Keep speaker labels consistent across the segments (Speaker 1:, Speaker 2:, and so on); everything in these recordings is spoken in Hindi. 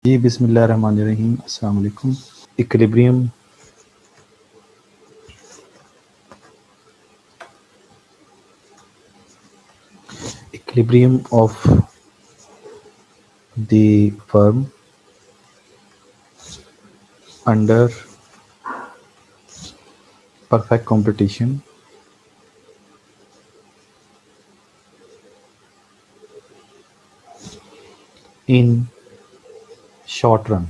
Speaker 1: जी बिस्मिल्लाहिर्रहमानिर्रहीम। अस्सलाम वालेकुम। Equilibrium of the firm under perfect competition in short run.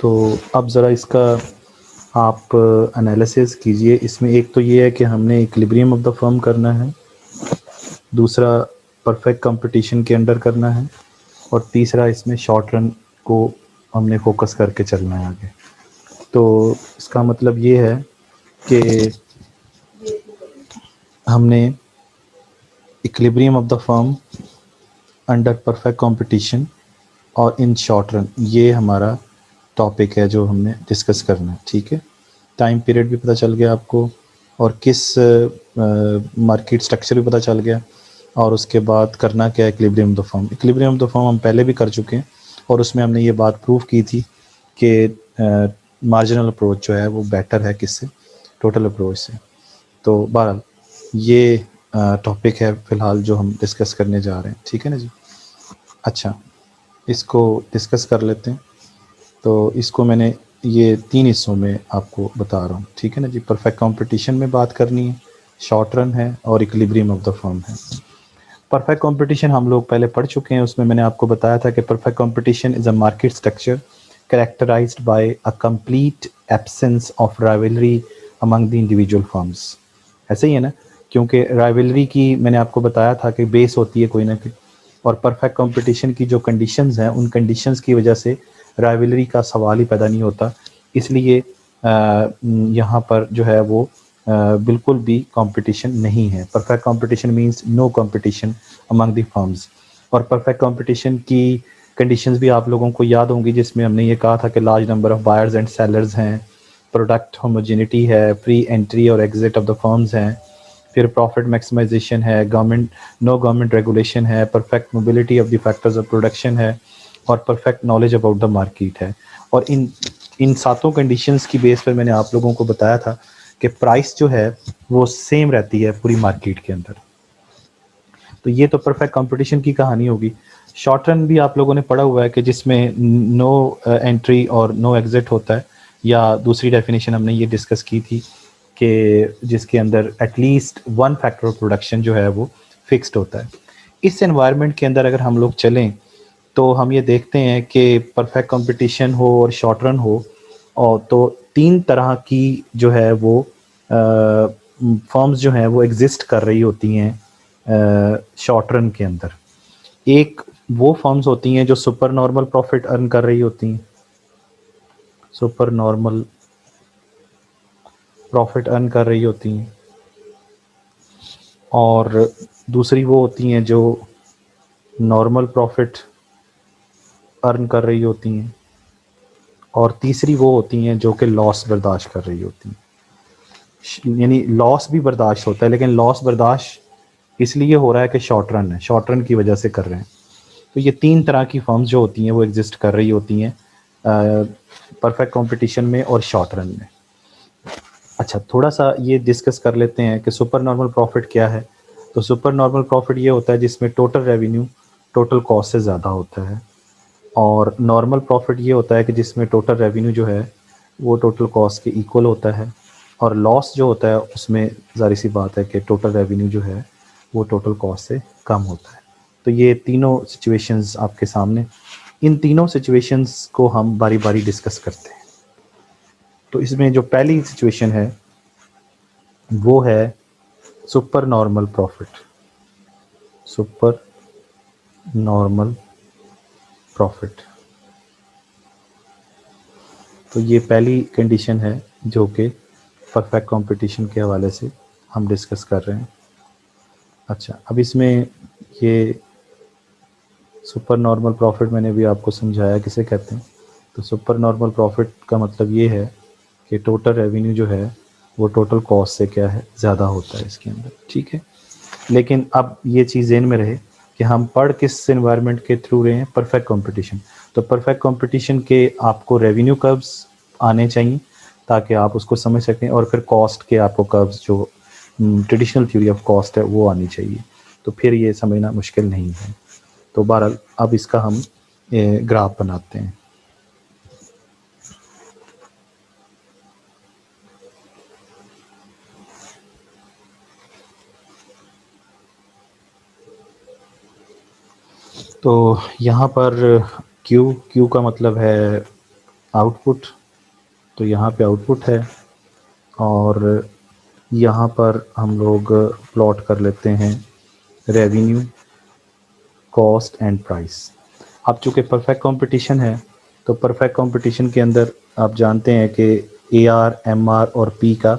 Speaker 1: तो अब ज़रा इसका आप एनालिसिस कीजिए। इसमें एक तो ये है कि हमने इक्विलिब्रियम ऑफ द फर्म करना है, दूसरा परफेक्ट कंपटीशन के अंडर करना है, और तीसरा इसमें शॉर्ट रन को हमने फोकस करके चलना है आगे। तो इसका मतलब ये है कि हमने equilibrium of the firm under perfect competition और इन शॉर्ट रन, ये हमारा टॉपिक है जो हमने डिस्कस करना है। ठीक है, टाइम पीरियड भी पता चल गया आपको, और किस मार्केट स्ट्रक्चर भी पता चल गया, और उसके बाद करना क्या है equilibrium of the firm. Equilibrium of the firm हम पहले भी कर चुके हैं, और उसमें हमने ये बात प्रूव की थी कि मार्जिनल अप्रोच जो है वो बेटर है किससे, टोटल अप्रोच से। तो बहरहाल ये टॉपिक है फ़िलहाल जो हम डिस्कस करने जा रहे हैं। ठीक है ना जी। अच्छा, इसको डिस्कस कर लेते हैं। तो इसको मैंने ये 3 हिस्सों में आपको बता रहा हूँ। ठीक है ना जी। परफेक्ट कंपटीशन में बात करनी है, शॉर्ट रन है, और इक्विलिब्रियम ऑफ द फर्म है। परफेक्ट कंपटीशन हम लोग पहले पढ़ चुके हैं। उसमें मैंने आपको बताया था कि perfect competition is a market structure characterised by a complete absence of rivalry among the individual firms. ऐसे ही है ना, क्योंकि राइवलरी की मैंने आपको बताया था कि बेस होती है कोई ना कोई, और परफेक्ट कंपटीशन की जो कंडीशंस हैं उन कंडीशंस की वजह से राइवलरी का सवाल ही पैदा नहीं होता। इसलिए यहाँ पर जो है वो बिल्कुल भी कंपटीशन नहीं है। Perfect competition means no competition among the firms. और परफेक्ट कंपटीशन की कंडीशंस भी आप लोगों को याद होंगी, जिसमें हमने ये कहा था कि large number of buyers and sellers हैं, प्रोडक्ट होमोजेनिटी है, फ्री एंट्री और एग्जिट ऑफ द फर्म्स हैं, फिर प्रॉफिट मैक्सिमाइजेशन है, नो गवर्नमेंट रेगुलेशन है, perfect mobility of the factors of production है, और perfect knowledge about the market है। और इन सातों कंडीशंस की बेस पर मैंने आप लोगों को बताया था कि प्राइस जो है वो सेम रहती है पूरी मार्केट के अंदर। तो ये तो परफेक्ट कंपटीशन की कहानी होगी। शॉर्ट रन भी आप लोगों ने पढ़ा हुआ है कि जिसमें नो एंट्री और नो एग्जिट होता है, या दूसरी डेफिनेशन हमने ये डिस्कस की थी कि जिसके अंदर at least one factor of production जो है वो फिक्स्ड होता है। इस एनवायरनमेंट के अंदर अगर हम लोग चलें तो हम ये देखते हैं कि परफेक्ट कंपटीशन हो और शॉर्ट रन हो, और तो 3 तरह की जो है वो फर्म्स जो हैं वो एग्जिस्ट कर रही होती हैं शॉर्ट रन के अंदर। एक वो फर्म्स होती हैं जो सुपर नॉर्मल प्रॉफिट अर्न कर रही होती हैं, सुपर नॉर्मल प्रॉफिट अर्न कर रही होती हैं, और दूसरी वो होती हैं जो नॉर्मल प्रॉफिट अर्न कर रही होती हैं, और तीसरी वो होती हैं जो कि लॉस बर्दाश्त कर रही होती हैं। यानी लॉस भी बर्दाश्त होता है, लेकिन लॉस बर्दाश्त इसलिए हो रहा है कि शॉर्ट रन है, शॉर्ट रन की वजह से कर रहे हैं। तो ये 3 तरह की फर्म्स जो होती हैं वो एग्जिस्ट कर रही होती हैं परफेक्ट कंपटीशन में और शॉर्ट रन में। अच्छा, थोड़ा सा ये डिस्कस कर लेते हैं कि सुपर नॉर्मल प्रॉफिट क्या है। तो सुपर नॉर्मल प्रॉफिट ये होता है जिसमें टोटल रेवेन्यू टोटल कॉस्ट से ज़्यादा होता है, और नॉर्मल प्रॉफिट ये होता है कि जिसमें टोटल रेवेन्यू जो है वो टोटल कॉस्ट के इक्वल होता है, और लॉस जो होता है उसमें ज़ाहिर सी बात है कि टोटल रेवेन्यू जो है वो टोटल कॉस्ट से कम होता है। तो ये तीनों सिचुएशंस आपके सामने, इन तीनों सिचुएशंस को हम बारी बारी डिस्कस करते हैं। तो इसमें जो पहली सिचुएशन है वो है super normal profit, super normal profit. तो ये पहली कंडीशन है जो कि परफेक्ट कंपटीशन के हवाले से हम डिस्कस कर रहे हैं। अच्छा, अब इसमें ये सुपर नॉर्मल प्रॉफिट मैंने भी आपको समझाया किसे कहते हैं। तो सुपर नॉर्मल प्रॉफिट का मतलब ये है कि टोटल रेवेन्यू जो है वो टोटल कॉस्ट से क्या है, ज़्यादा होता है इसके अंदर। ठीक है, लेकिन अब ये चीज़ ज़हन में रहे कि हम पढ़ किस एनवायरनमेंट के थ्रू रहे हैं, परफेक्ट कंपटीशन। तो परफेक्ट कंपटीशन के आपको रेवेन्यू कर्व्स आने चाहिए ताकि आप उसको समझ सकें, और फिर कॉस्ट के आपको कर्व्स जो ट्रेडिशनल थ्योरी ऑफ कॉस्ट है वो आनी चाहिए, तो फिर ये समझना मुश्किल नहीं है। तो बहरहाल अब इसका हम ग्राफ बनाते हैं। तो यहाँ पर क्यू का मतलब है आउटपुट, तो यहाँ पे आउटपुट है, और यहाँ पर हम लोग प्लॉट कर लेते हैं रेवेन्यू, कॉस्ट एंड प्राइस। अब चूँकि परफेक्ट कंपटीशन है, तो परफेक्ट कंपटीशन के अंदर आप जानते हैं कि AR, MR और P का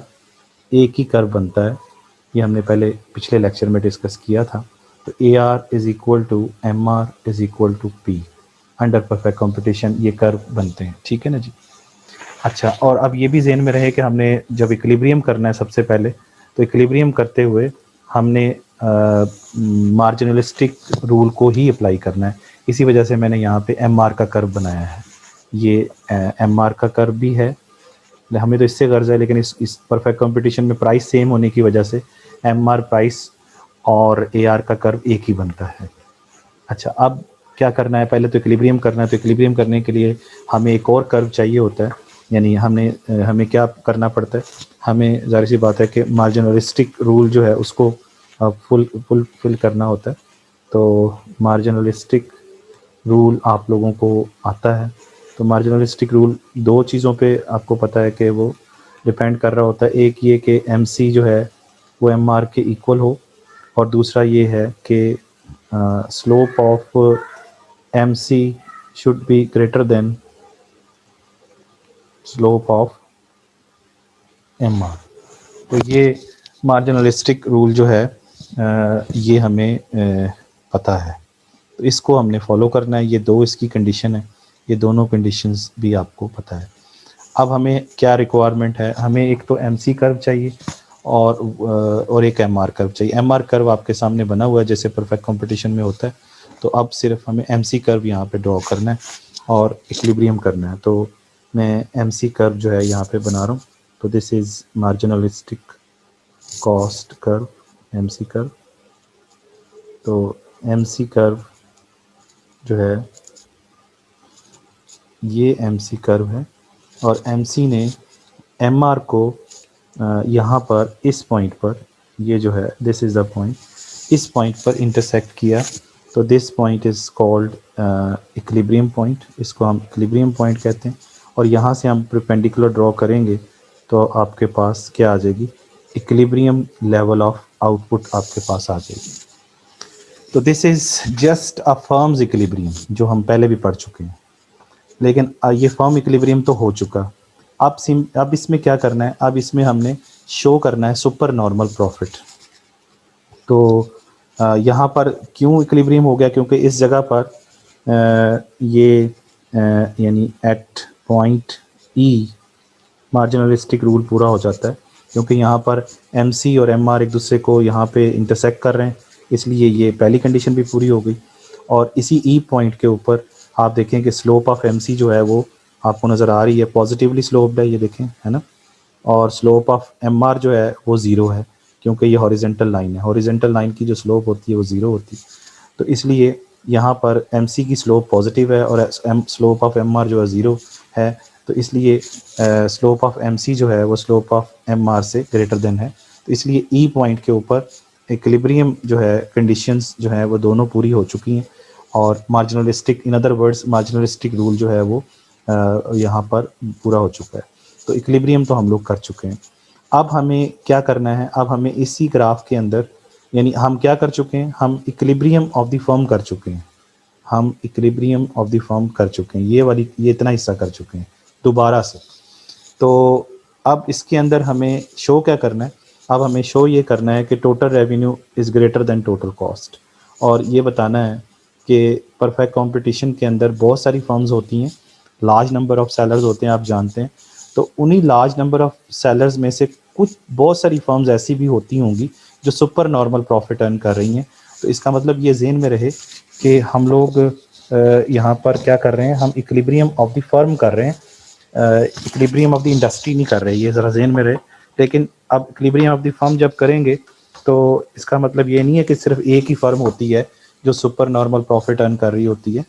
Speaker 1: एक ही कर्व बनता है। ये हमने पहले पिछले लेक्चर में डिस्कस किया था। तो AR is equal to MR is equal to P। Under perfect competition ये कर्व बनते हैं, ठीक है ना जी। अच्छा, और अब ये भी ज़हन में रहे कि हमने जब इक्विलिब्रियम करना है सबसे पहले, तो इक्विलिब्रियम करते हुए हमने मार्जिनलिस्टिक रूल को ही अप्लाई करना है। इसी वजह से मैंने यहाँ पे MR का कर्व बनाया है। ये MR का कर्व भी है, हमें तो इससे गर्ज है, लेकिन इस परफेक्ट कंपटीशन में प्राइस सेम होने की वजह से MR प्राइस और AR का कर्व एक ही बनता है। अच्छा, अब क्या करना है, पहले तो इक्विलिब्रियम करना है। तो इक्विलिब्रियम करने के लिए हमें एक और कर्व चाहिए होता है, यानी हमें क्या करना पड़ता है, हमें ज़ाहिर सी बात है कि मार्जिनलिस्टिक रूल जो है उसको फुलफिल करना होता है। तो मार्जिनलिस्टिक रूल आप लोगों को आता है। तो मार्जिनलिस्टिक रूल दो चीज़ों पे आपको पता है कि वो डिपेंड कर रहा होता है। एक ये कि MC जो है वो MR के इक्वल हो, और दूसरा ये है कि slope of MC should be greater than slope of MR। तो ये मार्जिनलिस्टिक रूल जो है ये हमें पता है, तो इसको हमने फॉलो करना है। ये दो इसकी कंडीशन है, ये दोनों कंडीशंस भी आपको पता है। अब हमें क्या रिक्वायरमेंट है, हमें एक तो MC कर्व चाहिए और एक MR कर्व चाहिए। MR कर्व आपके सामने बना हुआ है जैसे परफेक्ट कंपटीशन में होता है। तो अब सिर्फ हमें MC कर्व यहाँ पे ड्रॉ करना है और इक्विलिब्रियम करना है। तो मैं MC कर्व जो है यहाँ पे बना रहा हूँ। तो this is marginalistic cost curve, MC curve. तो MC कर्व जो है ये MC कर्व है, और MC ने MR को यहाँ पर इस पॉइंट पर, ये जो है दिस इज़ द पॉइंट, इस पॉइंट पर इंटरसेक्ट किया। तो this point is called equilibrium point, इसको हम इक्विलिब्रियम पॉइंट कहते हैं। और यहाँ से हम परपेंडिकुलर ड्रॉ करेंगे तो आपके पास क्या आ जाएगी, इक्विलिब्रियम लेवल ऑफ आउटपुट आपके पास आ जाएगी। तो this is just a firms equilibrium, जो हम पहले भी पढ़ चुके हैं, लेकिन ये फर्म इक्विलिब्रियम तो हो चुका। अब इसमें क्या करना है, अब इसमें हमने शो करना है सुपर नॉर्मल प्रॉफिट। तो यहाँ पर क्यों इक्विलिब्रियम हो गया, क्योंकि इस जगह पर ये यानी एट पॉइंट E मार्जिनलिस्टिक रूल पूरा हो जाता है, क्योंकि यहाँ पर MC और MR एक दूसरे को यहाँ पे इंटरसेक्ट कर रहे हैं, इसलिए ये पहली कंडीशन भी पूरी हो गई। और इसी E पॉइंट के ऊपर आप देखें कि स्लोप ऑफ MC जो है वो आपको नज़र आ रही है, पॉजिटिवली स्लोप्ड है, ये देखें, है ना। और स्लोप ऑफ MR जो है वो ज़ीरो है, क्योंकि ये हॉरिजेंटल लाइन है। हॉरिजेंटल लाइन की जो स्लोप होती है वो ज़ीरो होती है। तो इसलिए यहाँ पर MC की स्लोप पॉजिटिव है और स्लोप ऑफ MR जो है ज़ीरो है। तो इसलिए स्लोप ऑफ MC जो है वो स्लोप ऑफ MR से ग्रेटर देन है। तो इसलिए E पॉइंट के ऊपर इक्विलिब्रियम जो है कंडीशंस जो है वो दोनों पूरी हो चुकी हैं, और मार्जिनलिस्टिक, इन अदर वर्ड्स मार्जिनलिस्टिक रूल जो है वो यहाँ पर पूरा हो चुका है। तो इक्विलिब्रियम तो हम लोग कर चुके हैं। अब हमें क्या करना है, अब हमें इसी ग्राफ के अंदर, यानी हम क्या कर चुके हैं, हम इक्विलिब्रियम ऑफ द फर्म कर चुके हैं, हम इक्विलिब्रियम ऑफ द फर्म कर चुके हैं, ये इतना हिस्सा कर चुके हैं दोबारा से। तो अब इसके अंदर हमें शो क्या करना है, अब हमें शो ये करना है कि total revenue is greater than total cost, और ये बताना है कि परफेक्ट कंपटीशन के अंदर बहुत सारी फर्म्स होती हैं, लार्ज नंबर ऑफ सेलर्स होते हैं, आप जानते हैं। तो उन्हीं लार्ज नंबर ऑफ सेलर्स में से कुछ बहुत सारी फर्म्स ऐसी भी होती होंगी जो सुपर नॉर्मल प्रॉफिट अर्न कर रही हैं, तो इसका मतलब ये ज़हन में रहे कि हम लोग यहाँ पर क्या कर रहे हैं, हम इक्विलिब्रियम ऑफ द फर्म कर रहे हैं, इक्विलिब्रियम ऑफ द इंडस्ट्री नहीं कर रहे, ये ज़रा ज़हन में रहे। लेकिन अब इक्विलिब्रियम ऑफ द फर्म जब करेंगे तो इसका मतलब ये नहीं है कि सिर्फ एक ही फर्म होती है जो सुपर नॉर्मल प्रॉफिट अर्न कर रही होती है।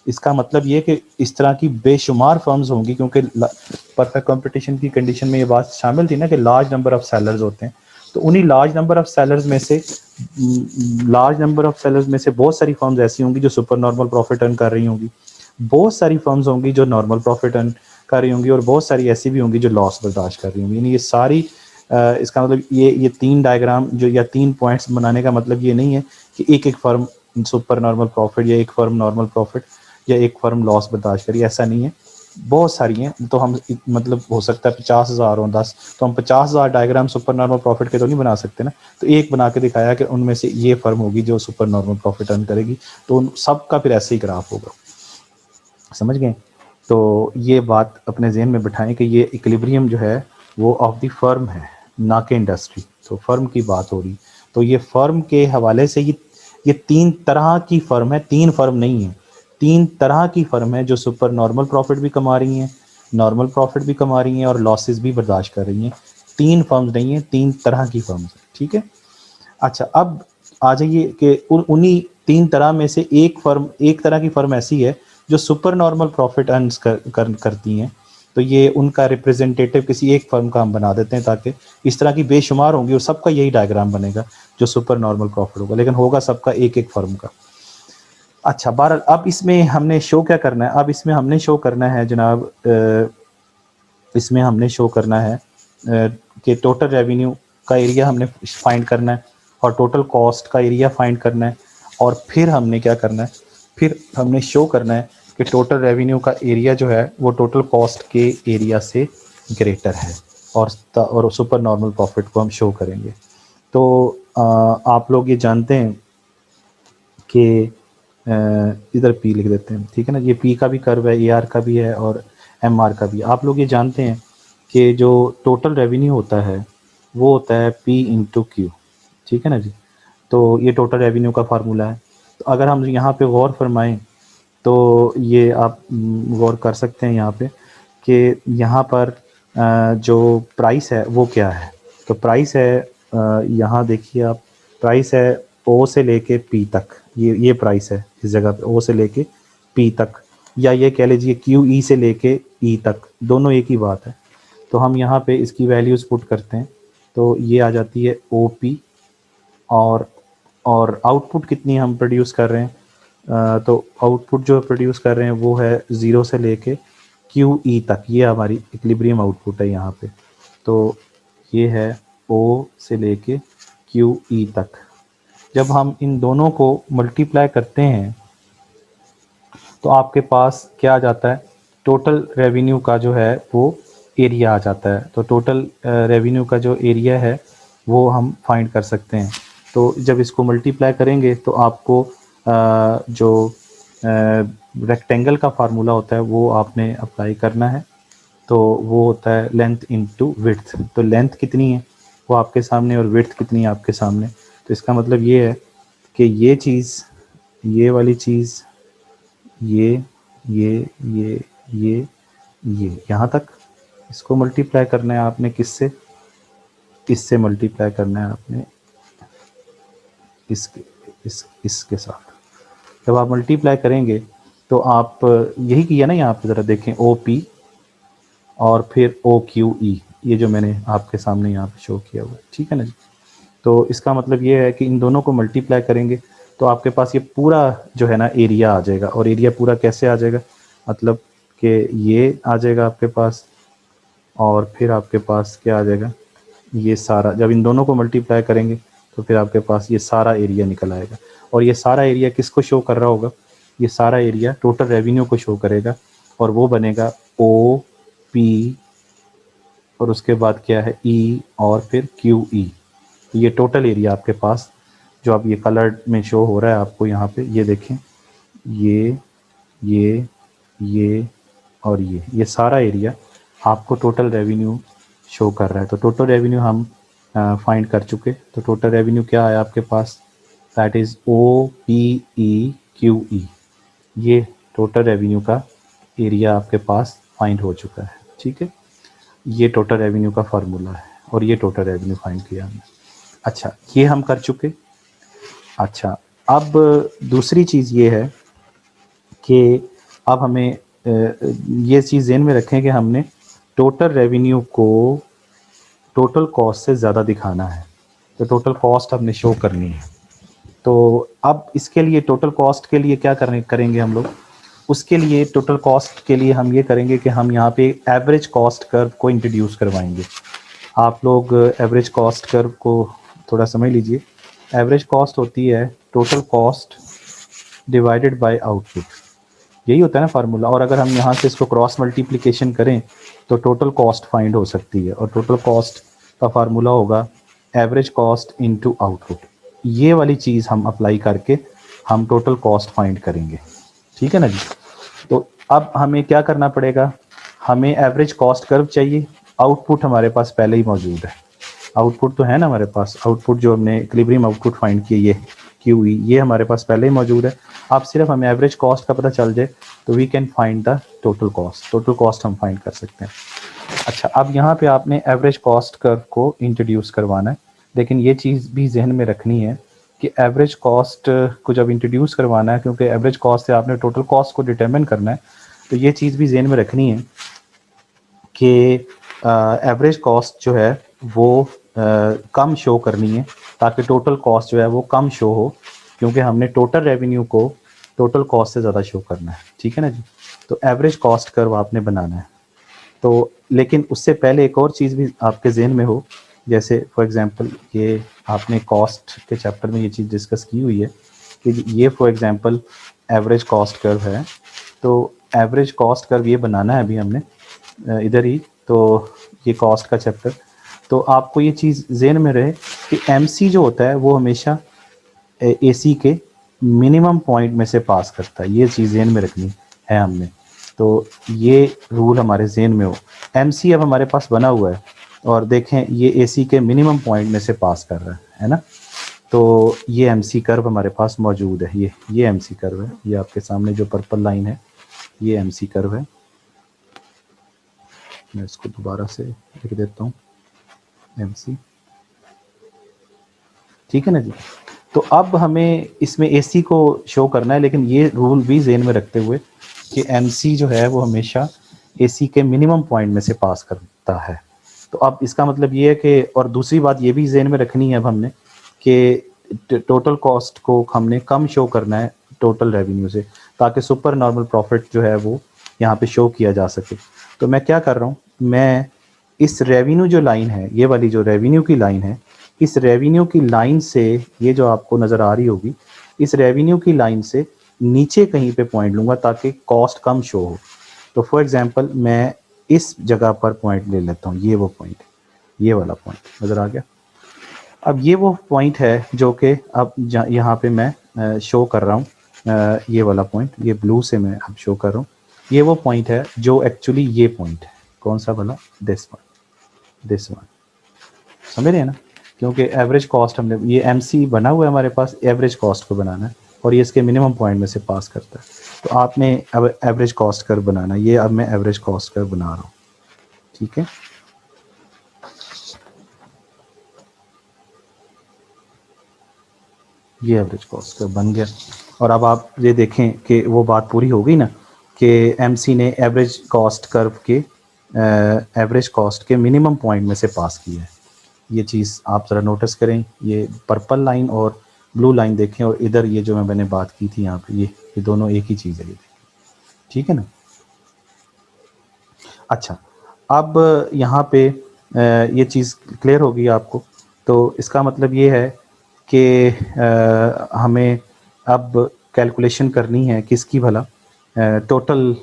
Speaker 1: इसका मतलब ये कि इस तरह की बेशुमार फर्म्स होंगी, क्योंकि परफेक्ट कंपटीशन की कंडीशन में ये बात शामिल थी ना कि लार्ज नंबर ऑफ सेलर्स होते हैं। तो उन्हीं लार्ज नंबर ऑफ सेलर्स में से बहुत सारी फर्म्स ऐसी होंगी जो सुपर नॉर्मल प्रॉफिट अर्न कर रही होंगी, बहुत सारी फर्म्स होंगी जो नॉर्मल प्रॉफिट अर्न कर रही होंगी, और बहुत सारी ऐसी भी होंगी जो लॉस बर्दाश्त कर रही होंगी। यानी ये सारी इसका मतलब ये 3 डायग्राम जो या 3 पॉइंट्स बनाने का मतलब ये नहीं है कि एक फर्म सुपर नॉर्मल प्रॉफिट या एक फर्म नॉर्मल प्रॉफिट या एक फर्म लॉस बर्दाश्त करिए, ऐसा नहीं है। बहुत सारी हैं, तो हम मतलब हो सकता है 50,000 हो 10, तो हम 50,000 डायग्राम सुपर नॉर्मल प्रॉफिट के तो नहीं बना सकते ना। तो एक बना के दिखाया कि उनमें से ये फर्म होगी जो सुपर नॉर्मल प्रॉफिट अर्न करेगी, तो उन सब का फिर ऐसे ही ग्राफ होगा। समझ गए? तो ये बात अपने जहन में बिठाएं कि ये इक्विलिब्रियम जो है वो ऑफ द फर्म है, ना कि इंडस्ट्री। तो फर्म की बात हो रही, तो ये फर्म के हवाले से ये 3 तरह की फर्म है, 3 फर्म नहीं है, 3 तरह की फर्म है जो सुपर नॉर्मल प्रॉफिट भी कमा रही हैं, नॉर्मल प्रॉफिट भी कमा रही हैं और लॉसेस भी बर्दाश्त कर रही हैं। 3 फर्म्स नहीं है, 3 तरह की फर्म्स है, ठीक है। अच्छा, अब आ जाइए कि उन्हीं 3 तरह में से एक तरह की फर्म ऐसी है जो सुपर नॉर्मल प्रॉफिट अर्न करती हैं। तो ये उनका रिप्रेजेंटेटिव किसी एक फर्म का हम बना देते हैं, ताकि इस तरह की बेशुमार होंगी और सबका यही डायग्राम बनेगा जो सुपर नॉर्मल प्रॉफिट होगा, लेकिन होगा सबका एक एक फर्म का। अच्छा, बहरहाल अब इसमें हमने शो क्या करना है, अब इसमें हमने शो करना है जनाब, इसमें हमने शो करना है कि टोटल रेवेन्यू का एरिया हमने फाइंड करना है और टोटल कॉस्ट का एरिया फाइंड करना है, और फिर हमने क्या करना है, फिर हमने शो करना है कि टोटल रेवेन्यू का एरिया जो है वो टोटल कॉस्ट के एरिया से ग्रेटर है, और सुपर नॉर्मल प्रॉफिट को हम शो करेंगे। तो आप लोग ये जानते हैं कि इधर पी लिख देते हैं, ठीक है ना। ये पी का भी कर्व है, ए आर का भी है और एम आर का भी है। आप लोग ये जानते हैं कि जो टोटल रेवेन्यू होता है वो होता है पी इंटू क्यू, ठीक है ना जी। तो ये टोटल रेवेन्यू का फार्मूला है। तो अगर हम यहाँ पे गौर फरमाएं तो ये आप गौर कर सकते हैं यहाँ पे कि यहाँ पर जो प्राइस है वो क्या है। तो प्राइस है, यहाँ देखिए आप, प्राइस है ओ से लेके पी तक, ये प्राइस है इस जगह पे, ओ से लेके पी तक, या ये कह लीजिए क्यू ई से लेके ई तक, दोनों एक ही बात है। तो हम यहाँ पे इसकी वैल्यूज़ पुट करते हैं, तो ये आ जाती है ओ पी, और आउटपुट कितनी हम प्रोड्यूस कर रहे हैं, तो आउटपुट जो प्रोड्यूस कर रहे हैं वो है 0 से लेके क्यू ई तक, ये हमारी इक्विलिब्रियम आउटपुट है यहाँ पे। तो ये है ओ से लेके क्यू ई तक। जब हम इन दोनों को मल्टीप्लाई करते हैं तो आपके पास क्या आ जाता है, टोटल रेवेन्यू का जो है वो एरिया आ जाता है। तो टोटल रेवेन्यू का जो एरिया है वो हम फाइंड कर सकते हैं। तो जब इसको मल्टीप्लाई करेंगे तो आपको जो रेक्टेंगल का फार्मूला होता है वो आपने अप्लाई करना है। तो वो होता है लेंथ इनटू विड्थ। तो लेंथ कितनी है वो आपके सामने और विड्थ कितनी है आपके सामने। तो इसका मतलब ये है कि ये चीज़, ये वाली चीज़, ये ये ये यहाँ तक, इसको मल्टीप्लाई करना है आपने किससे, इससे मल्टीप्लाई करना है आपने इसके साथ। जब आप मल्टीप्लाई करेंगे तो आप यही किया ना, यहाँ पे ज़रा देखें, ओ पी और फिर ओ क्यू ई, ये जो मैंने आपके सामने यहाँ पे शो किया हुआ है, ठीक है ना जी। तो इसका मतलब ये है कि इन दोनों को मल्टीप्लाई करेंगे तो आपके पास ये पूरा जो है ना एरिया आ जाएगा। और एरिया पूरा कैसे आ जाएगा, मतलब कि ये आ जाएगा आपके पास, और फिर आपके पास क्या आ जाएगा, ये सारा, जब इन दोनों को मल्टीप्लाई करेंगे तो फिर आपके पास ये सारा एरिया निकल आएगा। और ये सारा एरिया किसको शो कर रहा होगा, ये सारा एरिया टोटल रेवेन्यू को शो करेगा, और वो बनेगा ओ पी और उसके बाद क्या है ई और फिर क्यू ई। ये टोटल एरिया आपके पास जो अब ये कलर में शो हो रहा है आपको यहाँ पे, ये देखें, ये ये ये और ये सारा एरिया आपको टोटल रेवेन्यू शो कर रहा है। तो टोटल रेवेन्यू हम फाइंड कर चुके। तो टोटल रेवेन्यू क्या आया आपके पास, दैट इज़ OPEQE। ये टोटल रेवेन्यू का एरिया आपके पास फाइंड हो चुका है, ठीक है। ये टोटल रेवेन्यू का फार्मूला है और ये टोटल रेवेन्यू फाइंड किया हमने। अच्छा, ये हम कर चुके। अच्छा, अब दूसरी चीज़ ये है कि अब हमें ये चीज़ ज़हन में रखें कि हमने टोटल रेवेन्यू को टोटल कॉस्ट से ज़्यादा दिखाना है, तो टोटल कॉस्ट हमने शो करनी है। तो अब इसके लिए टोटल कॉस्ट के लिए क्या करेंगे हम लोग, उसके लिए टोटल कॉस्ट के लिए हम ये करेंगे कि हम यहाँ पे एवरेज कॉस्ट कर्व को इंट्रोड्यूस करवाएंगे। आप लोग एवरेज कॉस्ट कर्व को थोड़ा समझ लीजिए। एवरेज कॉस्ट होती है total cost divided by output, यही होता है ना फार्मूला। और अगर हम यहाँ से इसको क्रॉस मल्टीप्लिकेशन करें तो टोटल कॉस्ट फाइंड हो सकती है, और टोटल कॉस्ट का फार्मूला होगा एवरेज कॉस्ट इनटू आउटपुट। ये वाली चीज़ हम अप्लाई करके हम टोटल कॉस्ट फाइंड करेंगे, ठीक है ना जी। तो अब हमें क्या करना पड़ेगा, हमें एवरेज कॉस्ट कर्व चाहिए। आउटपुट हमारे पास पहले ही मौजूद है, आउटपुट तो है ना हमारे पास। आउटपुट जो हमने इक्विलिब्रियम आउटपुट फाइंड किया, ये QE, ये हमारे पास पहले ही मौजूद है। अब सिर्फ हमें एवरेज कॉस्ट का पता चल जाए तो we can find the total cost. Total cost हम फाइंड कर सकते हैं। अच्छा, अब यहाँ पे आपने एवरेज कॉस्ट कर्व को इंट्रोड्यूस करवाना है, लेकिन ये चीज़ भी जहन में रखनी है कि एवरेज कॉस्ट को जब इंट्रोड्यूस करवाना है, क्योंकि एवरेज कॉस्ट से आपने टोटल कॉस्ट को डिटरमिन करना है, तो ये चीज़ भी जहन में रखनी है कि एवरेज कॉस्ट जो है वो कम शो करनी है, ताकि टोटल कॉस्ट जो है वो कम शो हो, क्योंकि हमने टोटल रेवेन्यू को टोटल कॉस्ट से ज़्यादा शो करना है, ठीक है ना जी। तो एवरेज कॉस्ट कर्व आपने बनाना है। तो लेकिन उससे पहले एक और चीज़ भी आपके जहन में हो, जैसे फॉर एग्जांपल ये आपने कॉस्ट के चैप्टर में ये चीज़ डिस्कस की हुई है कि ये for example average cost curve है। तो एवरेज कॉस्ट कर्व ये बनाना है अभी हमने इधर ही, तो ये कॉस्ट का चैप्टर। तो आपको ये चीज़ जहन में रहे कि MC जो होता है वो हमेशा AC के मिनिमम पॉइंट में से पास करता है, ये चीज़ जहन में रखनी है हमने। तो ये रूल हमारे जहन में हो। MC अब हमारे पास बना हुआ है और देखें ये AC के मिनिमम पॉइंट में से पास कर रहा है ना। तो ये MC कर्व हमारे पास मौजूद है, ये MC कर्व है, ये आपके सामने जो पर्पल लाइन है ये MC कर्व है। मैं इसको दोबारा से लिख देता हूँ MC, ठीक है ना जी। तो अब हमें इसमें AC को शो करना है, लेकिन ये रूल भी जेन में रखते हुए कि MC जो है वो हमेशा AC के मिनिमम पॉइंट में से पास करता है। तो अब इसका मतलब ये है कि, और दूसरी बात ये भी जेन में रखनी है अब हमने कि टोटल कॉस्ट को हमने कम शो करना है टोटल रेवेन्यू से, ताकि सुपर नॉर्मल प्रॉफिट जो है वो यहाँ पे शो किया जा सके। तो मैं क्या कर रहा हूँ, मैं इस रेवेन्यू जो लाइन है, ये वाली जो रेवेन्यू की लाइन है, इस रेवेन्यू की लाइन से, ये जो आपको नज़र आ रही होगी, इस रेवेन्यू की लाइन से नीचे कहीं पे पॉइंट लूँगा ताकि कॉस्ट कम शो हो। तो फॉर एग्जांपल मैं इस जगह पर पॉइंट ले लेता हूँ, ये वो पॉइंट, ये वाला पॉइंट नज़र आ गया। अब ये वो पॉइंट है जो कि अब यहाँ पे मैं शो कर रहा हूँ, ये वाला पॉइंट, ये ब्लू से मैं अब शो कर रहा हूँ। ये वो पॉइंट है जो एक्चुअली ये पॉइंट है, कौन सा वाला, दिस वन, समझ रहे हैं ना। क्योंकि एवरेज कॉस्ट हमने, ये MC बना हुआ है हमारे पास, एवरेज कॉस्ट को बनाना है और ये इसके मिनिमम पॉइंट में से पास करता है। तो आपने अब एवरेज कॉस्ट कर्व बनाना है, ये अब मैं एवरेज कॉस्ट कर्व बना रहा हूँ, ठीक है। ये एवरेज कॉस्ट कर्व बन गया। और अब आप ये देखें कि वो बात पूरी हो गई ना कि MC ने एवरेज कॉस्ट कर्व के एवरेज कॉस्ट के मिनिमम पॉइंट में से पास किया है। ये चीज़ आप ज़रा नोटिस करें, ये पर्पल लाइन और ब्लू लाइन देखें, और इधर ये जो मैंने बात की थी यहाँ पे, ये दोनों एक ही चीज़ है, ये ठीक है ना। अच्छा, अब यहाँ पे ये चीज़ क्लियर होगी आपको। तो इसका मतलब ये है कि हमें अब कैलकुलेशन करनी है किसकी भला, टोटल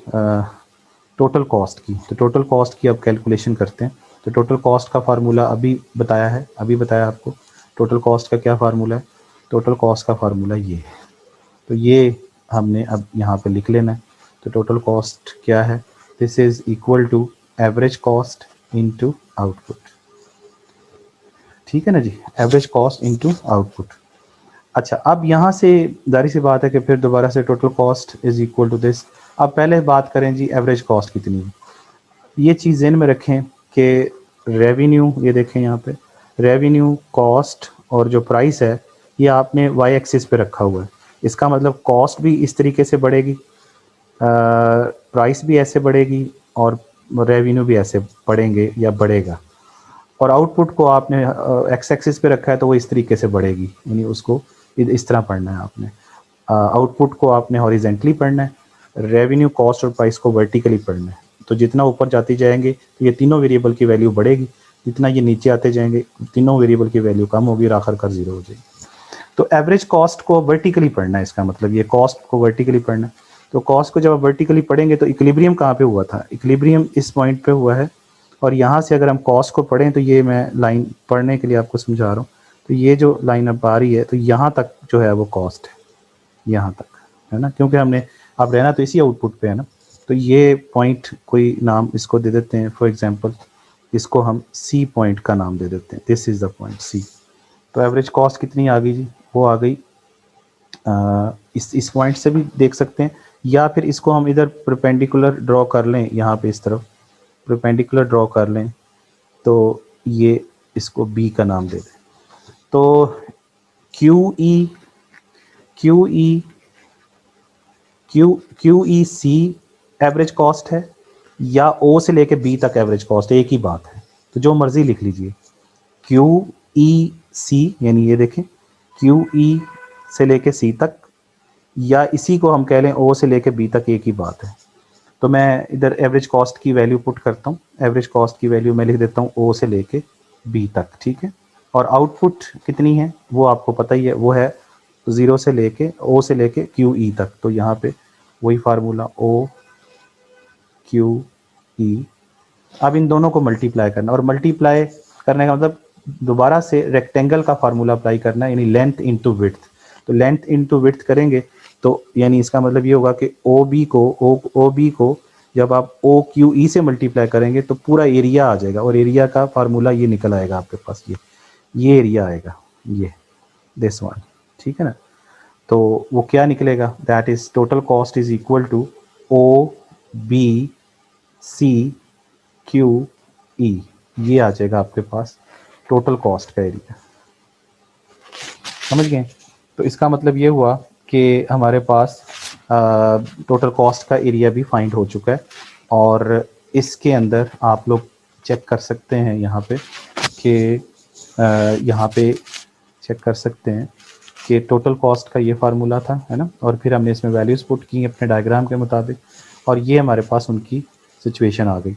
Speaker 1: टोटल कॉस्ट की। तो टोटल कॉस्ट की अब कैलकुलेशन करते हैं। तो टोटल कॉस्ट का फार्मूला अभी बताया है, अभी बताया आपको। टोटल कॉस्ट का क्या फार्मूला है, टोटल कॉस्ट का फार्मूला ये है। तो ये हमने अब यहाँ पे लिख लेना है। तो टोटल कॉस्ट क्या है, this is equal to average cost into output, ठीक है ना जी, एवरेज कॉस्ट इनटू आउटपुट। अच्छा, अब यहाँ से ज़ाहिर सी बात है कि फिर दोबारा से total cost is equal to this. अब पहले बात करें जी एवरेज कॉस्ट कितनी है। ये चीज़ ज़हन में रखें कि रेवेन्यू, ये देखें यहाँ पे रेवेन्यू, कॉस्ट और जो प्राइस है ये आपने वाई एक्सिस पे रखा हुआ है। इसका मतलब कॉस्ट भी इस तरीके से बढ़ेगी, प्राइस भी ऐसे बढ़ेगी और रेवेन्यू भी ऐसे बढ़ेंगे या बढ़ेगा। और आउटपुट को आपने एक्स एक्सिस पे रखा है तो वो इस तरीके से बढ़ेगी, यानी उसको इस तरह पढ़ना है आपने। आउटपुट को आपने हॉरिजेंटली पढ़ना है, रेवेन्यू, कॉस्ट और प्राइस को वर्टिकली पढ़ना है। तो जितना ऊपर जाते जाएंगे तो ये तीनों वेरिएबल की वैल्यू बढ़ेगी, जितना ये नीचे आते जाएंगे तीनों वेरिएबल की वैल्यू कम होगी और आखिरकार जीरो हो जाएगी। तो एवरेज कॉस्ट को वर्टिकली पढ़ना है, इसका मतलब ये कॉस्ट को वर्टिकली पढ़ना है। तो कॉस्ट को जब आप वर्टिकली पढ़ेंगे तो इक्विलिब्रियम कहाँ पे हुआ था, इक्विलिब्रियम इस पॉइंट पे हुआ है। और यहाँ से अगर हम कॉस्ट को पढ़ें तो ये मैं लाइन पढ़ने के लिए आपको समझा रहा हूँ, तो ये जो लाइन अब आ रही है तो यहाँ तक जो है वो कॉस्ट है, यहाँ तक है ना, क्योंकि हमने अब रहना तो इसी आउटपुट पे है ना। तो ये पॉइंट कोई नाम इसको दे देते हैं, फॉर एग्जांपल इसको हम सी पॉइंट का नाम दे देते हैं, this is the point C. तो एवरेज कॉस्ट कितनी आ गई जी, वो आ गई इस पॉइंट से भी देख सकते हैं, या फिर इसको हम इधर परपेंडिकुलर ड्रॉ कर लें, यहाँ पे इस तरफ परपेंडिकुलर ड्रॉ कर लें तो ये इसको बी का नाम दे दें। तो Q E Q E Q E C average cost है या ओ से लेके बी तक एवरेज कॉस्ट है, एक ही बात है। तो जो मर्जी लिख लीजिए, क्यू ई सी, यानी ये देखें क्यू ई से लेके सी तक, या इसी को हम कह लें ओ से लेके बी तक, एक ही बात है। तो मैं इधर एवरेज कॉस्ट की वैल्यू पुट करता हूँ, एवरेज कॉस्ट की वैल्यू मैं लिख देता हूँ ओ से लेके बी तक, ठीक है। और आउटपुट कितनी है वो आपको पता ही है, वो है ज़ीरो से लेके ओ से लेके क्यू ई तक। तो यहाँ पे वही फार्मूला ओ क्यू ई। अब इन दोनों को मल्टीप्लाई करना, और मल्टीप्लाई करने का मतलब दोबारा से रेक्टेंगल का फार्मूला अप्लाई करना है, यानी लेंथ इंटू विड्थ। तो लेंथ इंटू विड्थ करेंगे तो यानी इसका मतलब ये होगा कि ओ बी को जब आप ओ क्यू ई से मल्टीप्लाई करेंगे तो पूरा एरिया आ जाएगा, और एरिया का फार्मूला ये निकल आएगा आपके पास, ये एरिया आएगा, ये दिस वन, ठीक है ना। तो वो क्या निकलेगा, that is total cost is equal to O B C Q E, ये आ जाएगा आपके पास टोटल कॉस्ट का एरिया, समझ गए। तो इसका मतलब ये हुआ कि हमारे पास टोटल कॉस्ट का एरिया भी फाइंड हो चुका है। और इसके अंदर आप लोग चेक कर सकते हैं यहाँ पे कि यहाँ पे चेक कर सकते हैं कि टोटल कॉस्ट का ये फार्मूला था, है ना, और फिर हमने इसमें वैल्यूज़ पुट की अपने डायग्राम के मुताबिक, और ये हमारे पास उनकी सिचुएशन आ गई।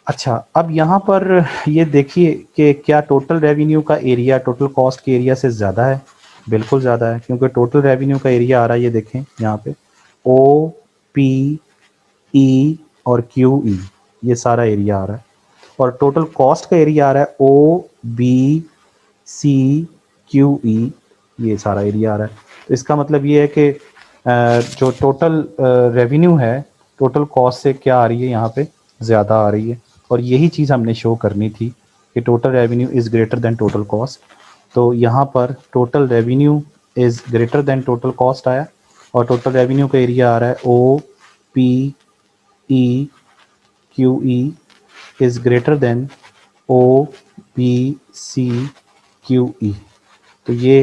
Speaker 1: अच्छा, अब यहाँ पर ये देखिए कि क्या टोटल रेवेन्यू का एरिया टोटल कॉस्ट के एरिया से ज़्यादा है, बिल्कुल ज़्यादा है, क्योंकि टोटल रेवेन्यू का एरिया आ रहा है, ये देखें यहाँ पे ओ पी ई और क्यू ई, ये सारा एरिया आ रहा है। और टोटल कॉस्ट का एरिया आ रहा है ओ बी सी क्यू ई, ये सारा एरिया आ रहा है। तो इसका मतलब ये है कि जो टोटल रेवेन्यू है टोटल कॉस्ट से क्या आ रही है, यहाँ पे ज़्यादा आ रही है। और यही चीज़ हमने शो करनी थी कि total revenue is greater than total cost. तो यहाँ पर total revenue is greater than total cost आया, और टोटल रेवेन्यू का एरिया आ रहा है O P E Q E is greater than O B C Q E. तो ये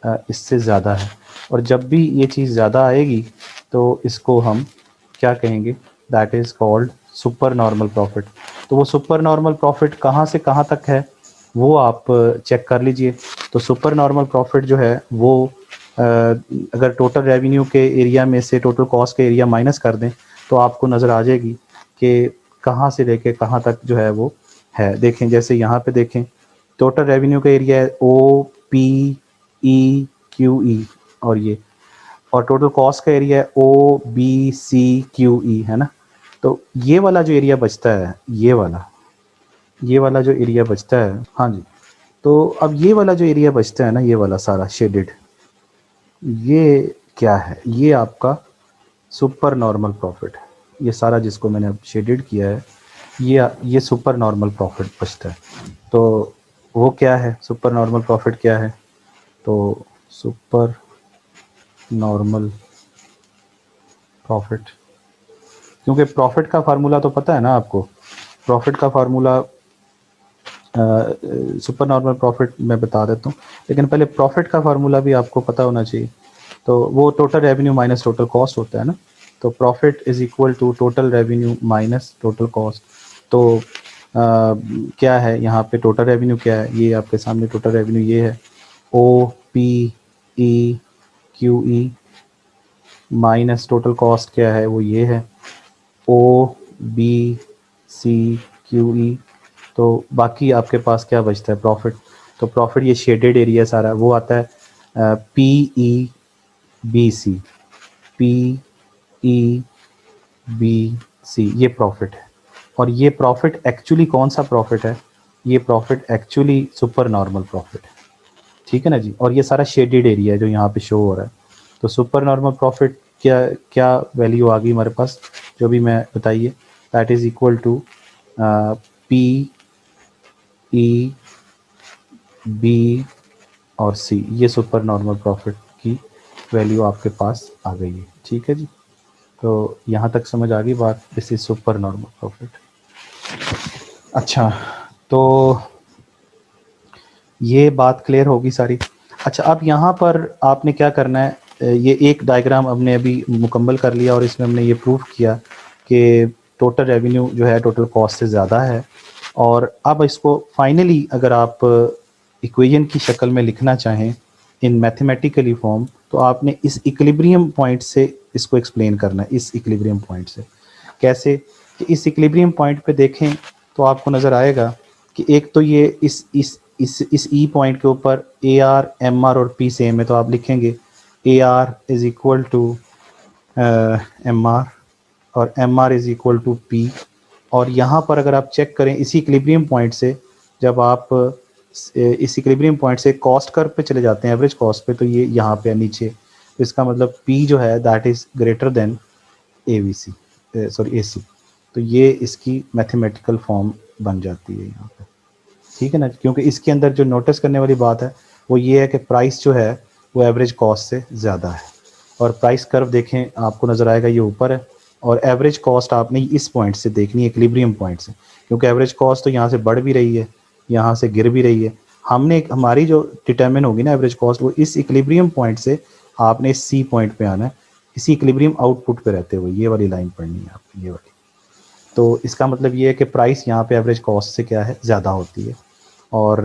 Speaker 1: इससे ज़्यादा है, और जब भी ये चीज़ ज़्यादा आएगी तो इसको हम क्या कहेंगे, that is called super normal profit. तो वो सुपर नॉर्मल प्रॉफिट कहाँ से कहाँ तक है वो आप चेक कर लीजिए। तो सुपर नॉर्मल प्रॉफिट जो है वो अगर टोटल रेवेन्यू के एरिया में से टोटल कॉस्ट के एरिया माइनस कर दें तो आपको नज़र आ जाएगी कि कहाँ से लेके कहाँ तक जो है वो है। देखें जैसे यहाँ पे देखें टोटल रेवेन्यू का एरिया है ओ पी ई क्यू ई, और ये, और टोटल कॉस्ट का एरिया है ओ बी सी क्यू ई, है ना। तो ये वाला जो एरिया बचता है, ये वाला जो एरिया बचता है, हाँ जी, तो अब ये वाला जो एरिया बचता है ना, ये वाला सारा शेडेड, ये क्या है, ये आपका सुपर नॉर्मल प्रॉफिट है। ये सारा जिसको मैंने अब शेडेड किया है ये सुपर नॉर्मल प्रॉफिट बचता है। तो वो क्या है, सुपर नॉर्मल प्रॉफिट क्या है, तो सुपर नॉर्मल प्रॉफिट, क्योंकि प्रॉफिट का फार्मूला तो पता है ना आपको, प्रॉफिट का फार्मूला सुपर नॉर्मल प्रॉफिट मैं बता देता हूँ, लेकिन पहले प्रॉफिट का फार्मूला भी आपको पता होना चाहिए। तो वो total revenue minus total cost होता है ना, तो profit is equal to total revenue minus total cost. तो क्या है यहाँ पे टोटल रेवेन्यू क्या है, ये आपके सामने टोटल रेवेन्यू ये है, O P E Q E, minus total cost क्या है वो ये है, ओ बी सी क्यू ई। तो बाकी आपके पास क्या बचता है, प्रॉफिट। तो प्रॉफिट ये शेडेड एरिया सारा वो आता है, P E B C, P E B C, ये प्रॉफिट है। और ये प्रॉफिट एक्चुअली कौन सा प्रॉफिट है, ये profit actually super normal profit है, ठीक है ना जी। और ये सारा शेडेड एरिया है जो यहाँ पे शो हो रहा है। तो सुपर नॉर्मल प्रॉफिट क्या क्या वैल्यू आ गई हमारे पास, जो भी मैं बताइए, that is equal to P E B और सी, ये सुपर नॉर्मल प्रॉफिट की वैल्यू आपके पास आ गई है, ठीक है जी। तो यहाँ तक समझ आ गई बात, this is super normal profit. अच्छा, तो ये बात क्लियर होगी सारी। अच्छा, अब यहाँ पर आपने क्या करना है, ये एक डायग्राम हमने अभी मुकम्मल कर लिया और इसमें हमने ये प्रूफ किया कि टोटल रेवेन्यू जो है टोटल कॉस्ट से ज़्यादा है। और अब इसको फाइनली अगर आप इक्वेशन की शक्ल में लिखना चाहें इन मैथमेटिकली फॉर्म, तो आपने इस इक्विलिब्रियम पॉइंट से इसको एक्सप्लेन करना है। इस इक्विलिब्रियम पॉइंट से कैसे, कि इस इक्विलिब्रियम पॉइंट पे देखें तो आपको नज़र आएगा कि एक तो ये इस ई पॉइंट के ऊपर ए आर एम आर और पी सेम है, तो आप लिखेंगे A R is equal to M R और M R is equal to P. और यहाँ पर अगर आप चेक करें इसी इक्विलिब्रियम पॉइंट से, जब आप इस इक्विलिब्रियम पॉइंट से कॉस्ट कर्व पे चले जाते हैं, एवरेज कॉस्ट पे, तो ये यहाँ पे है नीचे। तो इसका मतलब पी जो है that is greater than A V C, sorry A C. तो ये इसकी मैथमेटिकल फॉर्म बन जाती है यहाँ पे, ठीक है ना। क्योंकि इसके अंदर जो नोटिस करने वाली बात है वो ये है कि प्राइस जो है वो एवरेज कॉस्ट से ज़्यादा है। और प्राइस कर्व देखें आपको नज़र आएगा ये ऊपर है, और एवरेज कॉस्ट आपने इस पॉइंट से देखनी है, इक्विलिब्रियम पॉइंट से, क्योंकि एवरेज कॉस्ट तो यहाँ से बढ़ भी रही है, यहाँ से गिर भी रही है। हमने हमारी जो डिटर्मिन होगी ना एवरेज कॉस्ट, वो इस इक्विलिब्रियम पॉइंट से आपने इस सी पॉइंट पे आना है, इसी इक्विलिब्रियम आउटपुट पे रहते हुए ये वाली लाइन पढ़नी है आपकी, ये वाली। तो इसका मतलब ये है कि प्राइस यहाँ पे एवरेज कॉस्ट से क्या है, ज़्यादा होती है, और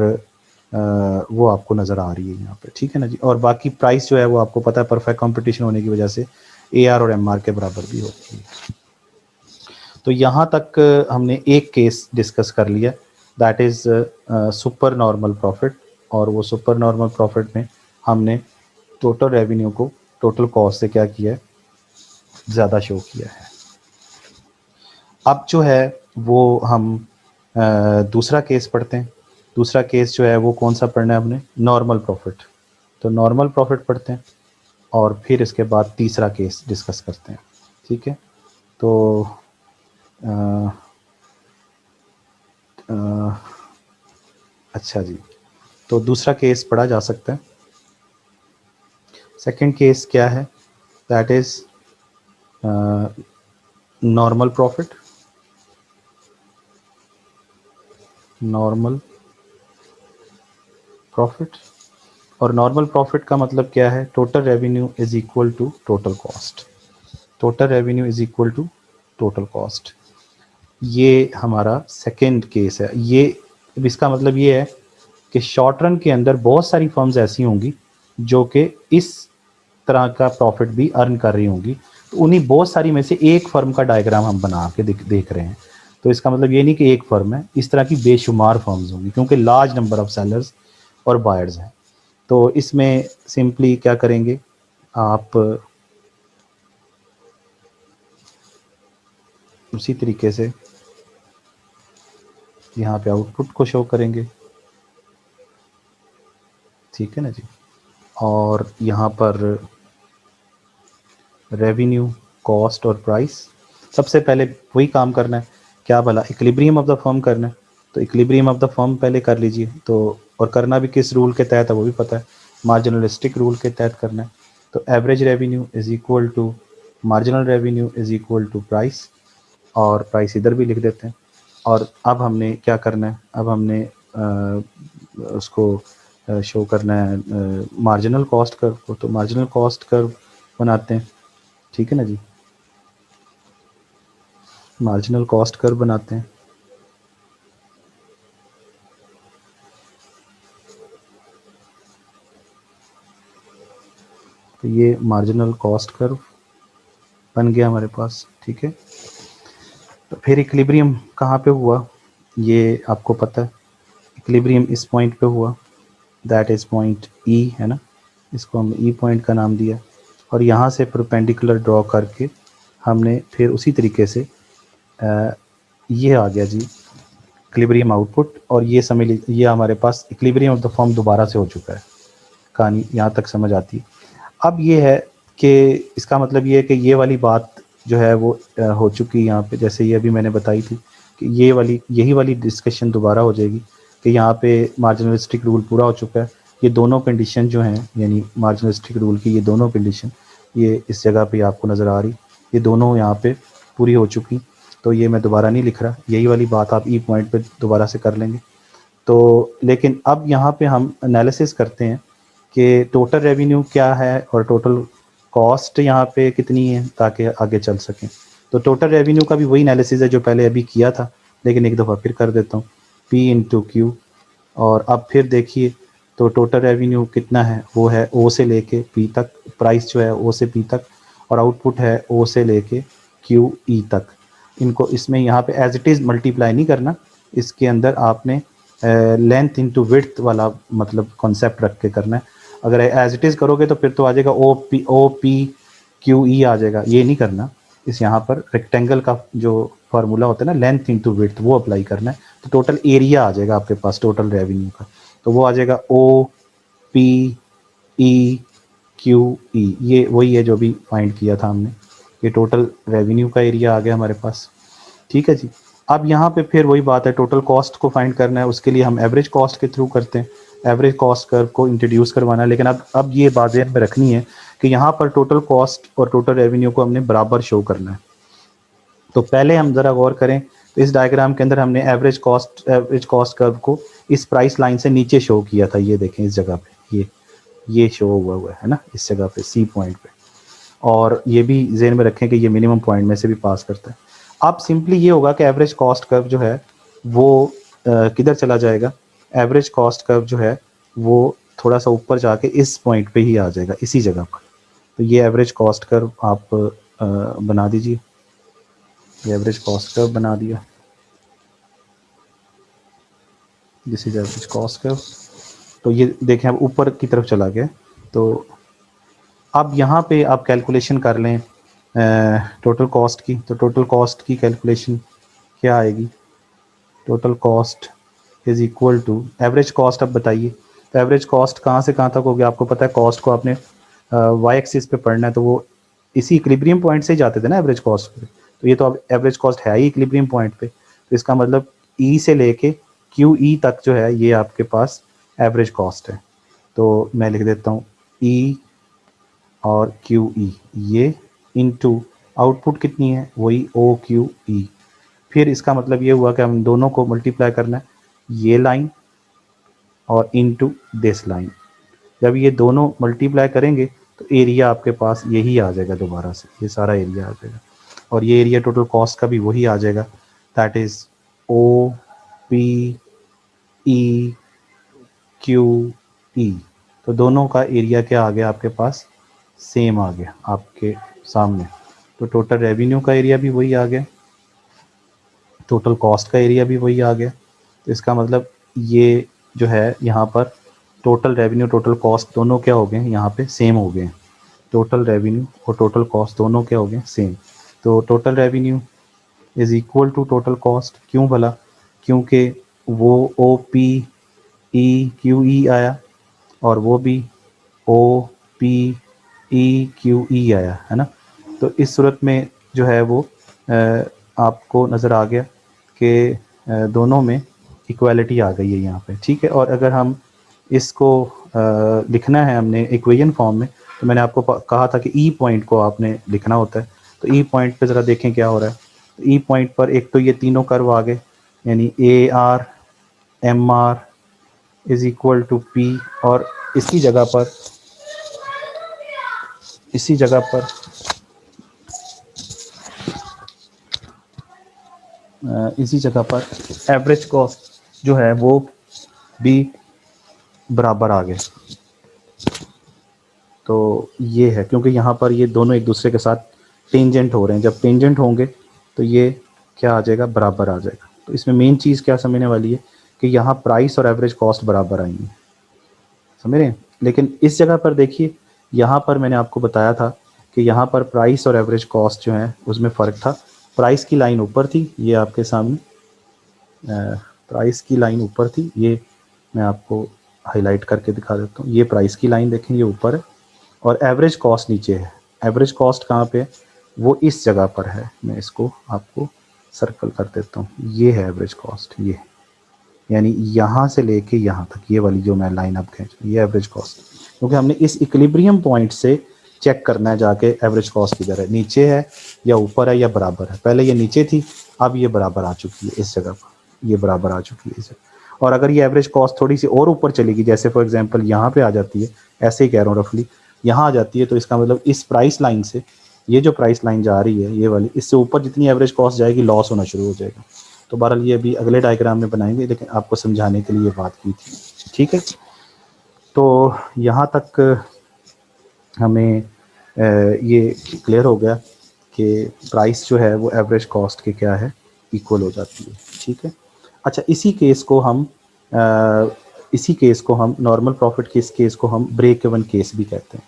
Speaker 1: वो आपको नज़र आ रही है यहाँ पे, ठीक है ना जी। और बाकी प्राइस जो है वो आपको पता है परफेक्ट कंपटीशन होने की वजह से ए आर और एम आर के बराबर भी होती है। तो यहाँ तक हमने एक केस डिस्कस कर लिया, that is super normal profit. और वो सुपर नॉर्मल प्रॉफिट में हमने टोटल रेवेन्यू को टोटल कॉस्ट से क्या किया है, ज़्यादा शो किया है। अब जो है वो हम दूसरा केस पढ़ते हैं। दूसरा केस जो है वो कौन सा पढ़ना है हमने, नॉर्मल प्रॉफिट। तो नॉर्मल प्रॉफिट पढ़ते हैं और फिर इसके बाद तीसरा केस डिस्कस करते हैं, ठीक है। तो आ, आ, अच्छा जी, तो दूसरा केस पढ़ा जा सकता है। सेकंड केस क्या है, that is normal profit. Normal profit, और नॉर्मल प्रॉफिट का मतलब क्या है, total revenue is equal to total cost. Total revenue is equal to total cost, ये हमारा सेकंड केस है। ये इसका मतलब ये है कि शॉर्ट रन के अंदर बहुत सारी फर्म्स ऐसी होंगी जो कि इस तरह का प्रॉफिट भी अर्न कर रही होंगी, तो उन्हीं बहुत सारी में से एक फर्म का डायग्राम हम बना के देख रहे हैं। तो इसका मतलब ये नहीं कि एक फर्म है, इस तरह की बेशुमार फर्म्स होंगी, क्योंकि लार्ज नंबर ऑफ सेलर्स और बायर्स हैं। तो इसमें सिंपली क्या करेंगे आप, उसी तरीके से यहाँ पे आउटपुट को शो करेंगे, ठीक है ना जी। और यहाँ पर रेवेन्यू, कॉस्ट और प्राइस, सबसे पहले वही काम करना है, क्या भला, इक्विलिब्रियम ऑफ द फर्म करना है। तो इक्विलिब्रियम ऑफ द फर्म पहले कर लीजिए। तो और करना भी किस रूल के तहत है वो भी पता है, मार्जिनलिस्टिक रूल के तहत करना है। तो average revenue is equal to marginal revenue is equal to price, और प्राइस इधर भी लिख देते हैं। और अब हमने क्या करना है, अब हमने उसको शो करना है मार्जिनल कॉस्ट कर्व को। तो मार्जिनल कॉस्ट कर्व बनाते हैं, ठीक है ना जी। मार्जिनल कॉस्ट कर्व बनाते हैं। तो ये मार्जिनल कॉस्ट कर्व बन गया हमारे पास, ठीक है। तो फिर इक्विलिब्रियम कहाँ पे हुआ, ये आपको पता है। इक्विलिब्रियम इस पॉइंट पे हुआ, दैट इज पॉइंट ई, है ना। इसको हम ई पॉइंट का नाम दिया। और यहाँ से परपेंडिकुलर ड्रॉ करके हमने फिर उसी तरीके से ये आ गया जी इक्विलिब्रियम आउटपुट। और ये समझ लीजिए ये हमारे पास इक्विलिब्रियम ऑफ द फॉर्म दोबारा से हो चुका है। कहानी यहाँ तक समझ आती है। अब ये है कि इसका मतलब ये है कि ये वाली बात जो है वो हो चुकी है यहाँ पे, जैसे ये अभी मैंने बताई थी कि ये वाली यही वाली डिस्कशन दोबारा हो जाएगी कि यहाँ पे मार्जिनलिस्टिक रूल पूरा हो चुका है। ये दोनों कंडीशन जो हैं, यानी मार्जिनलिस्टिक रूल की ये दोनों कंडीशन, ये इस जगह पे आपको नज़र आ रही, ये दोनों यहाँ पे पूरी हो चुकी। तो ये मैं दोबारा नहीं लिख रहा, यही वाली बात आप ई पॉइंट पे दोबारा से कर लेंगे। तो लेकिन अब यहाँ पे हम एनालिसिस करते हैं कि टोटल रेवेन्यू क्या है और टोटल कॉस्ट यहाँ पे कितनी है, ताकि आगे चल सकें। तो टोटल रेवेन्यू का भी वही एनालिसिस है जो पहले अभी किया था, लेकिन एक दफ़ा फिर कर देता हूँ, पी इंटू क्यू। और अब फिर देखिए, तो टोटल रेवेन्यू कितना है, वो है ओ से लेके पी तक, प्राइस जो है ओ से पी तक, और आउटपुट है ओ से लेके क्यू ई तक। इनको इसमें यहाँ पे एज इट इज़ मल्टीप्लाई नहीं करना, इसके अंदर आपने लेंथ इंटू विड्थ वाला मतलब कॉन्सेप्ट रख के करना है। अगर एज इट इज़ करोगे तो फिर तो आ जाएगा ओ पी क्यू ई आ जाएगा, ये नहीं करना। इस यहाँ पर रेक्टेंगल का जो फार्मूला होता है ना, लेंथ इंटू विड्थ, वो अप्लाई करना है। तो टोटल एरिया आ जाएगा आपके पास टोटल रेवेन्यू का, तो वो आ जाएगा ओ पी ई क्यू ई, ये वही है जो भी फाइंड किया था हमने। ये टोटल रेवेन्यू का एरिया आ गया हमारे पास, ठीक है जी। अब यहाँ पे फिर वही बात है, टोटल कॉस्ट को फाइंड करना है, उसके लिए हम एवरेज कॉस्ट के थ्रू करते हैं। एवरेज कॉस्ट कर्व को इंट्रोड्यूस करवाना है, लेकिन अब ये बात ध्यान में रखनी है कि यहाँ पर टोटल कॉस्ट और टोटल रेवेन्यू को हमने बराबर शो करना है। तो पहले हम ज़रा गौर करें, तो इस डायग्राम के अंदर हमने एवरेज कॉस्ट कर्व को इस प्राइस लाइन से नीचे शो किया था। ये देखें इस जगह पे, ये शो हुआ है ना, इस जगह पे सी पॉइंट पे। और ये भी ज़हन में रखें कि ये मिनिमम पॉइंट में से भी पास करता है। अब सिंपली ये होगा कि एवरेज कॉस्ट कर्व जो है वो किधर चला जाएगा, एवरेज कॉस्ट कर्व जो है वो थोड़ा सा ऊपर जाके इस पॉइंट पे ही आ जाएगा, इसी जगह पर। तो ये एवरेज कॉस्ट कर्व आप बना दीजिए, ये एवरेज कॉस्ट कर्व बना दिया, this is average cost curve. तो ये देखें अब ऊपर की तरफ चला गया। तो अब यहाँ पे आप कैलकुलेशन कर लें टोटल कॉस्ट की। तो टोटल कॉस्ट की कैलकुलेशन क्या आएगी, total cost is equal to average cost. अब बताइए, तो एवरेज कॉस्ट कहाँ से कहाँ तक होगी, आपको पता है कॉस्ट को आपने वाई एक्सिस पे पढ़ना है, तो वो इसी इक्विलिब्रियम पॉइंट से ही जाते थे ना एवरेज कॉस्ट पे। तो ये तो अब एवरेज कॉस्ट है ही इक्विलिब्रियम पॉइंट पे, तो इसका मतलब ई से लेके क्यू ई तक जो है ये आपके पास एवरेज कॉस्ट है। तो मैं लिख देता हूँ ई और क्यू ई, ये इनटू आउटपुट कितनी है, वही ओ क्यू ई। फिर इसका मतलब ये हुआ कि हम दोनों को मल्टीप्लाई करना है, ये लाइन और इनटू दिस लाइन। जब ये दोनों मल्टीप्लाई करेंगे तो एरिया आपके पास यही आ जाएगा, दोबारा से ये सारा एरिया आ जाएगा। और ये एरिया टोटल कॉस्ट का भी वही आ जाएगा, that is O P E Q E. तो दोनों का एरिया क्या आ गया आपके पास, सेम आ गया आपके सामने। तो टोटल रेवेन्यू का एरिया भी वही आ गया, टोटल कॉस्ट का एरिया भी वही आ गया। तो इसका मतलब ये जो है यहाँ पर टोटल रेवेन्यू टोटल कॉस्ट दोनों क्या हो गए, यहाँ पे सेम हो गए। टोटल रेवेन्यू और टोटल कॉस्ट दोनों क्या हो गए, सेम। तो total revenue is equal to total cost, क्यों भला, क्योंकि वो ओ पी ई क्यू ई आया और वो भी ओ पी ई क्यू ई आया, है ना। तो इस सूरत में जो है वो आपको नज़र आ गया कि दोनों में इक्वालिटी आ गई है यहाँ पे, ठीक है। और अगर हम इसको लिखना है हमने इक्वेशन फॉर्म में, तो मैंने आपको कहा था कि ई पॉइंट को आपने लिखना होता है। तो ई पॉइंट पे ज़रा देखें क्या हो रहा है। तो ई पॉइंट पर एक तो ये तीनों कर्व आ गए, यानी A R M R is equal to P, और इसी जगह पर इसी जगह पर इसी जगह पर एवरेज कॉस्ट जो है वो भी बराबर आ गए। तो ये है, क्योंकि यहाँ पर ये दोनों एक दूसरे के साथ टेंजेंट हो रहे हैं, जब टेंजेंट होंगे तो ये क्या आ जाएगा, बराबर आ जाएगा। तो इसमें मेन चीज़ क्या समझने वाली है कि यहाँ प्राइस और एवरेज कॉस्ट बराबर आएंगी, समझ रहे हैं। लेकिन इस जगह पर देखिए, यहाँ पर मैंने आपको बताया था कि यहाँ पर प्राइस और एवरेज कॉस्ट जो है उसमें फ़र्क था। प्राइस की लाइन ऊपर थी, ये आपके सामने प्राइस की लाइन ऊपर थी, ये मैं आपको हाईलाइट करके दिखा देता हूँ। ये प्राइस की लाइन देखें, ये ऊपर है, और एवरेज कॉस्ट नीचे है। एवरेज कॉस्ट कहाँ पे है, वो इस जगह पर है। मैं इसको आपको सर्कल कर देता हूँ, ये है एवरेज कॉस्ट, ये यानी यहाँ से लेके यहाँ तक, ये वाली जो मैं लाइन अब खींच, ये एवरेज कॉस्ट, क्योंकि हमने इस इक्विलिब्रियम पॉइंट से चेक करना है जाके एवरेज कॉस्ट किधर है, नीचे है या ऊपर है या बराबर है। पहले ये नीचे थी, अब ये बराबर आ चुकी है इस जगह पर, ये बराबर आ चुकी है इस जगह। और अगर ये एवरेज कॉस्ट थोड़ी सी और ऊपर चलेगी, जैसे फॉर एग्जांपल यहाँ पे आ जाती है, ऐसे ही कह रहा हूँ रफली, यहाँ आ जाती है, तो इसका मतलब इस प्राइस लाइन से, ये जो प्राइस लाइन जा रही है ये वाली, इससे ऊपर जितनी एवरेज कॉस्ट जाएगी लॉस होना शुरू हो जाएगा। तो बहरहाल ये अभी अगले डायग्राम में बनाएंगे, लेकिन आपको समझाने के लिए बात की थी, ठीक है। तो यहाँ तक हमें ये क्लियर हो गया कि प्राइस जो है वो एवरेज कॉस्ट के क्या है, इक्वल हो जाती है, ठीक है। अच्छा, इसी केस को हम नॉर्मल प्रॉफिट के इस केस को हम ब्रेक इवन केस भी कहते हैं।